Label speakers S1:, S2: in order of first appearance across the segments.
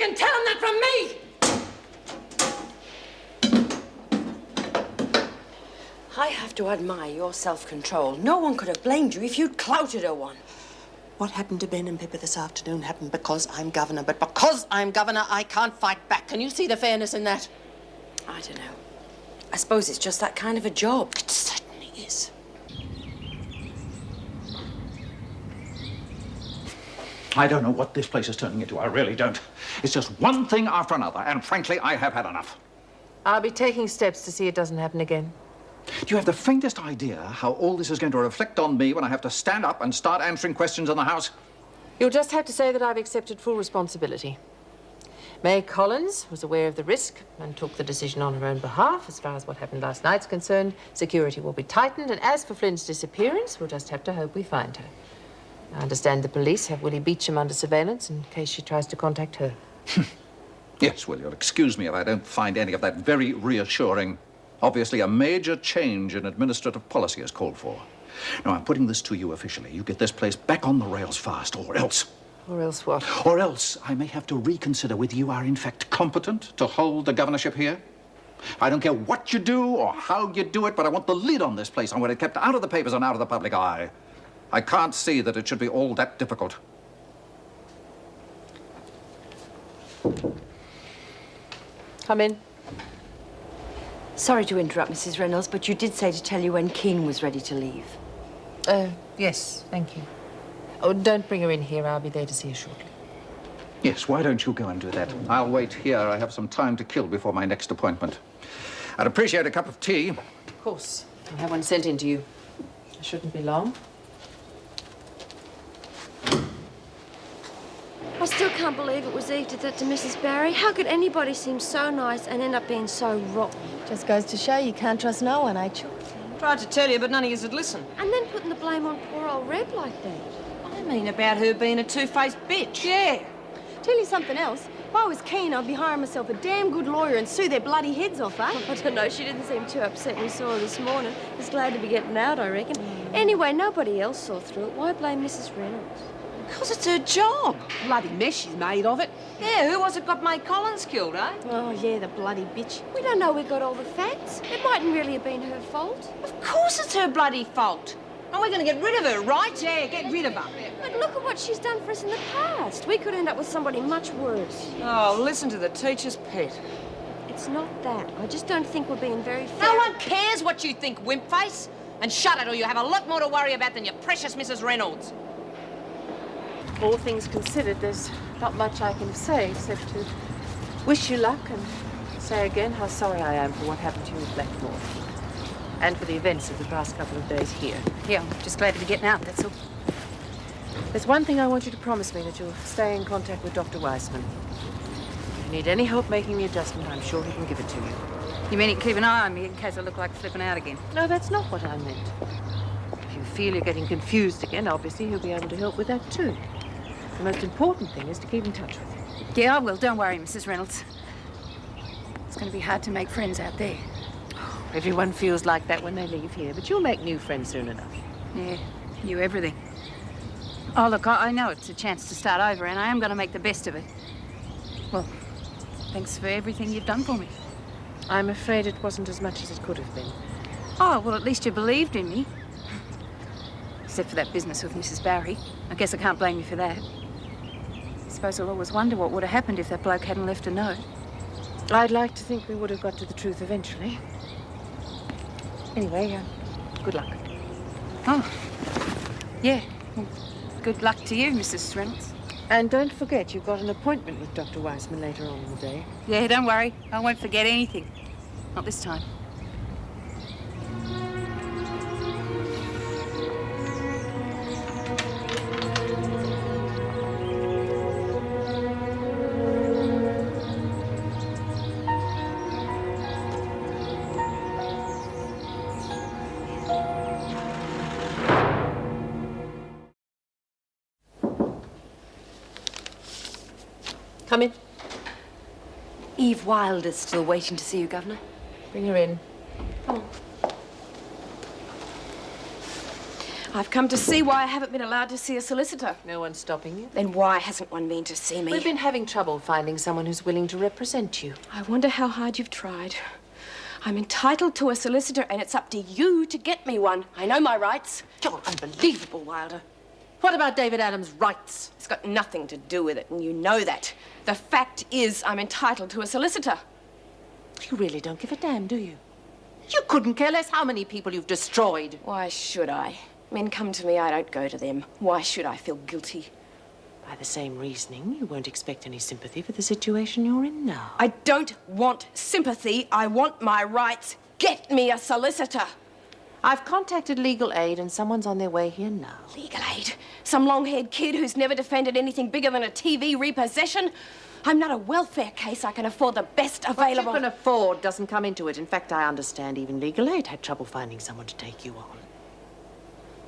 S1: can tell him that from me! I have to admire your self-control. No one could have blamed you if you'd clouted her one.
S2: What happened to Ben and Pippa this afternoon happened because I'm governor. But because I'm governor, I can't fight back. Can you see the fairness in that?
S1: I don't know. I suppose it's just that kind of a job.
S2: It certainly is.
S3: I don't know what this place is turning into. I really don't. It's just one thing after another, and frankly, I have had enough.
S4: I'll be taking steps to see it doesn't happen again.
S3: Do you have the faintest idea how all this is going to reflect on me when I have to stand up and start answering questions in the House?
S4: You'll just have to say that I've accepted full responsibility. May Collins was aware of the risk and took the decision on her own behalf. As far as what happened last night's concerned, security will be tightened, and as for Flynn's disappearance, we'll just have to hope we find her. I understand the police have Willie Beecham under surveillance in case she tries to contact her.
S3: Yes, well, you'll excuse me if I don't find any of that very reassuring. Obviously, a major change in administrative policy is called for. Now, I'm putting this to you officially. You get this place back on the rails fast, or else...
S4: Or else what?
S3: Or else I may have to reconsider whether you are, in fact, competent to hold the governorship here. I don't care what you do or how you do it, but I want the lid on this place. I want it kept out of the papers and out of the public eye. I can't see that it should be all that difficult.
S4: Come in.
S1: Sorry to interrupt, Mrs. Reynolds, but you did say to tell you when Keane was ready to leave.
S4: Yes, thank you. Oh, don't bring her in here. I'll be there to see her shortly.
S3: Yes, why don't you go and do that? I'll wait here. I have some time to kill before my next appointment. I'd appreciate a cup of tea.
S4: Of course. I'll have one sent in to you. It shouldn't be long.
S5: I still can't believe it was Eve did that to Mrs. Barry. How could anybody seem so nice and end up being so rotten?
S6: Just goes to show you can't trust no one, eh, Chuck?
S1: Tried to tell you, but none of you would listen.
S5: And then putting the blame on poor old Reb like that.
S1: I mean about her being a two-faced bitch.
S5: Yeah.
S6: Tell you something else. If I was keen, I'd be hiring myself a damn good lawyer and sue their bloody heads off, eh?
S5: I don't know, she didn't seem too upset when we saw her this morning. Was glad to be getting out, I reckon. Anyway, nobody else saw through it. Why blame Mrs. Reynolds?
S1: Because it's her job.
S7: Bloody mess she's made of it.
S1: Yeah, who was it got May Collins killed, eh?
S6: Oh, yeah, the bloody bitch.
S5: We don't know we got all the facts. It mightn't really have been her fault.
S1: Of course it's her bloody fault. And we're going to get rid of her, right?
S7: Yeah, get rid of her.
S5: But look at what she's done for us in the past. We could end up with somebody much worse.
S1: Oh, listen to the teacher's pet.
S5: It's not that. I just don't think we're being very fair.
S1: No one cares what you think, wimpface. And shut it, or you have a lot more to worry about than your precious Mrs. Reynolds.
S4: All things considered, there's not much I can say except to wish you luck and say again how sorry I am for what happened to you at Blackmore. And for the events of the past couple of days here.
S6: Yeah, I'm just glad to be getting out, that's all.
S4: There's one thing I want you to promise me, that you'll stay in contact with Dr. Weissman. If you need any help making the adjustment, I'm sure he can give it to you.
S6: You mean keep an eye on me in case I look like flipping out again?
S4: No, that's not what I meant. If you feel you're getting confused again, obviously he'll be able to help with that too. The most important thing is to keep in touch with him.
S6: Yeah, I will. Don't worry, Mrs. Reynolds. It's going to be hard to make friends out there.
S4: Everyone feels like that when they leave here, but you'll make new friends soon enough.
S6: Yeah, you everything. Oh, look, I know it's a chance to start over, and I am going to make the best of it. Well, thanks for everything you've done for me.
S4: I'm afraid it wasn't as much as it could have been.
S6: Oh, well, at least you believed in me. Except for that business with Mrs. Barry. I guess I can't blame you for that. I suppose I'll always wonder what would have happened if that bloke hadn't left a note.
S4: I'd like to think we would have got to the truth eventually. Anyway, good luck.
S6: Oh, yeah. Well, good luck to you, Mrs. Reynolds.
S4: And don't forget, you've got an appointment with Dr. Weissman later on in the day.
S6: Yeah, don't worry. I won't forget anything. Not this time.
S4: Come in.
S1: Eve Wilder's still waiting to see you, Governor.
S4: Bring her in.
S1: Come on.
S5: I've come to see why I haven't been allowed to see a solicitor.
S4: No one's stopping you.
S5: Then why hasn't one been to see me?
S4: We've been having trouble finding someone who's willing to represent you.
S5: I wonder how hard you've tried. I'm entitled to a solicitor, and it's up to you to get me one. I know my rights.
S2: You're unbelievable, Wilder. What about David Adams' rights?
S5: It's got nothing to do with it, and you know that. The fact is, I'm entitled to a solicitor.
S2: You really don't give a damn, do you? You couldn't care less how many people you've destroyed.
S5: Why should I? Men come to me, I don't go to them. Why should I feel guilty?
S2: By the same reasoning, you won't expect any sympathy for the situation you're in now.
S5: I don't want sympathy. I want my rights. Get me a solicitor.
S4: I've contacted legal aid and someone's on their way here now.
S5: Legal aid? Some long-haired kid who's never defended anything bigger than a TV repossession? I'm not a welfare case. I can afford the best available.
S4: What you can afford doesn't come into it. In fact, I understand even legal aid had trouble finding someone to take you on.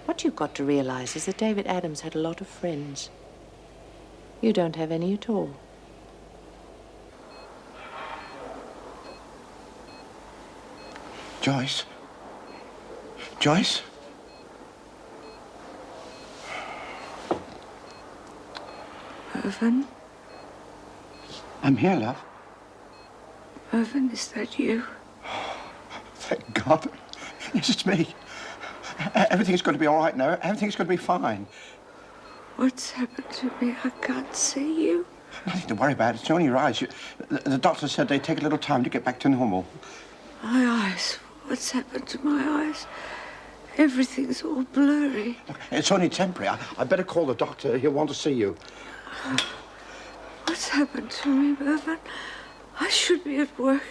S4: What you've got to realize is that David Adams had a lot of friends. You don't have any at all.
S8: Joyce? Joyce?
S9: Irvin?
S8: I'm here, love.
S9: Irvin, is that you?
S8: Thank God. Yes, it's me. Everything's going to be all right now. Everything's going to be fine.
S9: What's happened to me? I can't see you.
S8: Nothing to worry about. It's only your eyes. The doctor said they'd take a little time to get back to normal.
S9: My eyes. What's happened to my eyes? Everything's all blurry.
S8: Look, it's only temporary. I better call the doctor. He'll want to see you.
S9: What's happened to me, Irvin? I should be at work.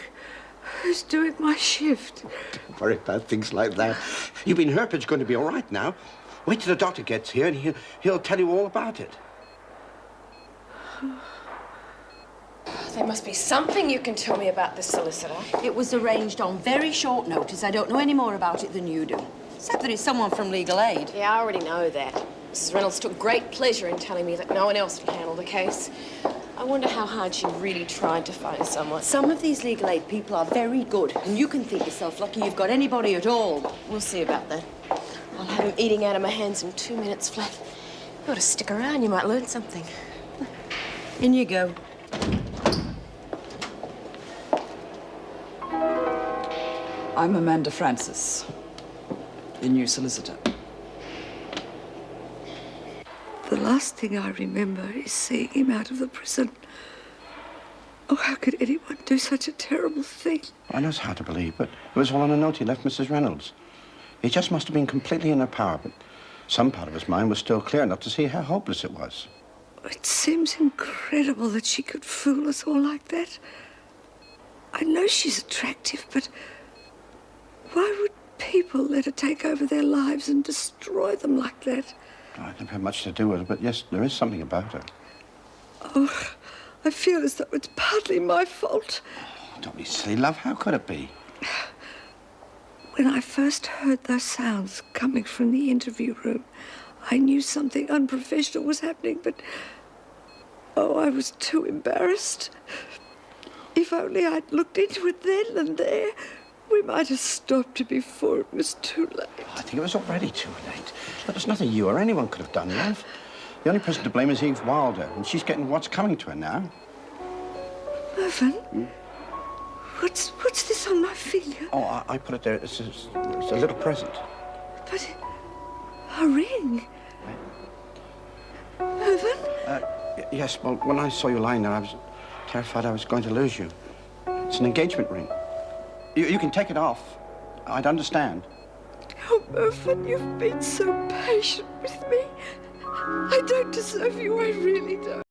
S9: Who's doing my shift?
S8: Don't worry about things like that. You've been hurt, but it's going to be all right now. Wait till the doctor gets here, and he'll tell you all about it.
S5: There must be something you can tell me about this solicitor.
S7: It was arranged on very short notice. I don't know any more about it than you do. Except that it's someone from legal aid.
S5: Yeah, I already know that. Mrs. Reynolds took great pleasure in telling me that no one else would handle the case. I wonder how hard she really tried to find someone.
S7: Some of these legal aid people are very good, and you can think yourself lucky you've got anybody at all.
S5: We'll see about that. I'll have him eating out of my hands in 2 minutes flat. You ought to stick around. You might learn something.
S7: In you go.
S10: I'm Amanda Francis, the new solicitor.
S9: The last thing I remember is seeing him out of the prison. Oh, how could anyone do such a terrible thing?
S8: I know it's hard to believe, but it was all on a note he left Mrs. Reynolds. He just must have been completely in her power, but some part of his mind was still clear enough to see how hopeless it was.
S9: It seems incredible that she could fool us all like that. I know she's attractive, but why would people let her take over their lives and destroy them like that?
S8: I don't have much to do with it, but yes, there is something about her.
S9: Oh, I feel as though it's partly my fault.
S8: Oh, don't be silly, love. How could it be?
S9: When I first heard those sounds coming from the interview room, I knew something unprofessional was happening, but oh, I was too embarrassed. If only I'd looked into it then and there, we might have stopped it before it was too late.
S8: I think it was already too late. There was nothing you or anyone could have done, love. The only person to blame is Eve Wilder, and she's getting what's coming to her now.
S9: Irvin, what's this on my finger?
S8: Oh, I put it there. It's a little present.
S9: But a ring. Irvin?
S8: Yes, well, when I saw you lying there, I was terrified I was going to lose you. It's an engagement ring. You can take it off. I'd understand.
S9: Oh, Irvin, you've been so patient with me. I don't deserve you, I really don't.